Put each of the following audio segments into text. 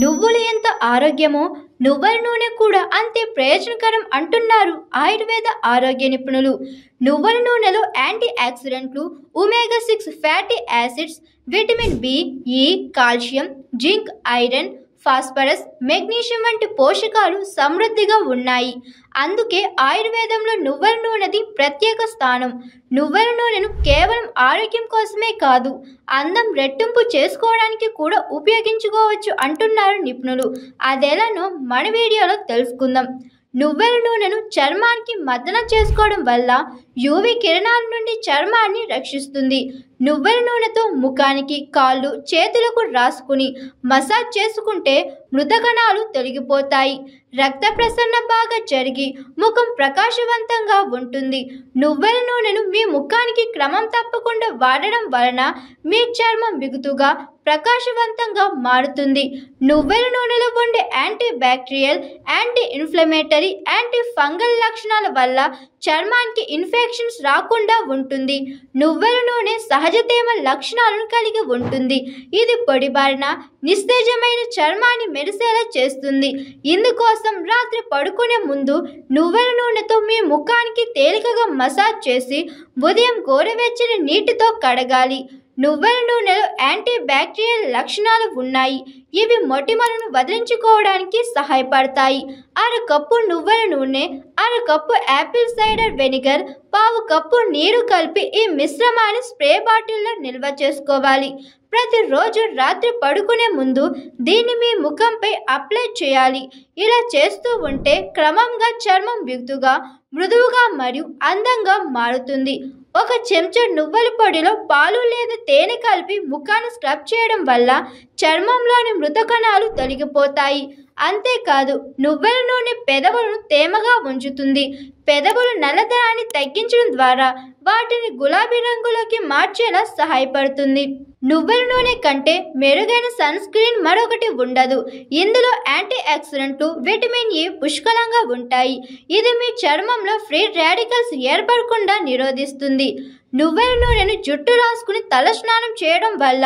నువ్వులు ఎంత ఆరోగ్యమో నువ్వుల నూనె కూడా అంతే ప్రయోజనకరం అంటున్నారు ఆయుర్వేద ఆరోగ్య నిపుణులు. నువ్వుల నూనెలో యాంటీ ఆక్సిడెంట్లు, omega 6 fatty acids, vitamin B, E, calcium, zinc, iron, phosphorus, magnesium వంటి పోషకాలు సమృద్ధిగా ఉన్నాయి. అందుకే ఆయుర్వేదంలో నువ్వుల నూనెది ప్రత్యేక స్థానం. నువ్వుల నూనెను కేవలం ఆరోగ్యం కోసమే కాదు, అందం రెట్టింపు చేసుకోవడానికి కూడా ఉపయోగించుకోవచ్చు అంటున్నారు నిపుణులు. అదెలానో మన వీడియోలో తెలుసుకుందాం. నువ్వుల నూనెను చర్మానికి మర్దన చేసుకోవడం వల్ల యూవీ కిరణాల నుండి చర్మాన్ని రక్షిస్తుంది. నువ్వుల నూనెతో ముఖానికి, కాళ్ళు, చేతులకు రాసుకుని మసాజ్ చేసుకుంటే మృతకణాలు తొలగిపోతాయి. రక్త ప్రసరణ బాగా జరిగి ముఖం ప్రకాశవంతంగా ఉంటుంది. నువ్వుల నూనెను మీ ముఖానికి క్రమం తప్పకుండా వాడడం వలన మీ చర్మం బిగుతుగా, ప్రకాశవంతంగా మారుతుంది. నువ్వుల నూనెలో ఉండే anti bacterial, anti inflammatory, anti fungal లక్షణాల వల్ల చర్మానికి ఇన్ఫెక్షన్స్ రాకుండా ఉంటుంది. నువ్వుల నూనె సహజ తేమ లక్షణాలను కలిగి ఉంటుంది. ఇది పొడిబారిన, నిస్తేజమైన చర్మాన్ని మెరిసేలా చేస్తుంది. ఇందుకోసం రాత్రి పడుకునే ముందు నువ్వుల నూనెతో మీ ముఖానికి తేలికగా మసాజ్ చేసి ఉదయం గోరువెచ్చని నీటితో కడగాలి. నువ్వుల నూనెలో యాంటీ బ్యాక్టీరియల్ లక్షణాలు ఉన్నాయి. ఇవి మొటిమలను వదిలించుకోవడానికి సహాయపడతాయి. అరకప్పు నువ్వుల నూనె, అరకప్పు యాపిల్ సైడర్ వెనిగర్, పావు కప్పు నీరు కలిపి ఈ మిశ్రమాన్ని స్ప్రే బాటిల్లో నిల్వ చేసుకోవాలి. ప్రతిరోజు రాత్రి పడుకునే ముందు దీన్ని మీ ముఖంపై అప్లై చేయాలి. ఇలా చేస్తూ ఉంటే క్రమంగా చర్మం బిగుతుగా, మృదువుగా మరియు అందంగా మారుతుంది. ఒక చెంచా నువ్వుల పొడిలో పాలు లేదా తేనె కలిపి ముఖాన్ని స్క్రబ్ చేయడం వల్ల చర్మంలోని మృత కణాలు తొలగిపోతాయి. అంతేకాదు, నువ్వుల నూనె పెదవులను తేమగా ఉంచుతుంది. పెదవుల నల్లదనాన్ని తగ్గించడం ద్వారా వాటిని గులాబీ రంగులోకి మార్చేలా సహాయపడుతుంది. నువ్వుల నూనె కంటే మెరుగైన సన్ స్క్రీన్ మరొకటి ఉండదు. ఇందులో యాంటీ ఆక్సిడెంట్లు, విటమిన్ ఈ పుష్కలంగా ఉంటాయి. ఇది మీ చర్మంలో ఫ్రీ రాడికల్స్ ఏర్పడకుండా నిరోధిస్తుంది. నువ్వుల నూనెను జుట్టు రాసుకుని తల స్నానం చేయడం వల్ల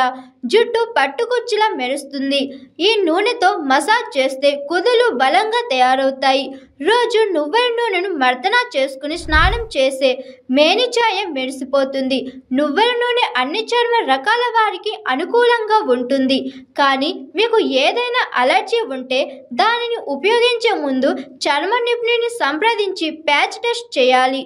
జుట్టు పట్టుకొచ్చిలా మెరుస్తుంది. ఈ నూనెతో మసాజ్ చేస్తే కుదులు బలంగా తయారవుతాయి. రోజు నువ్వుల నూనెను మర్దన చేసుకుని స్నానం చేసే మేనిఛాయ మెరిసిపోతుంది. నువ్వుల నూనె అన్ని చర్మ రకాల వారికి అనుకూలంగా ఉంటుంది. కానీ మీకు ఏదైనా అలర్జీ ఉంటే దానిని ఉపయోగించే ముందు చర్మ నిపుణుడిని సంప్రదించి ప్యాచ్ టెస్ట్ చేయాలి.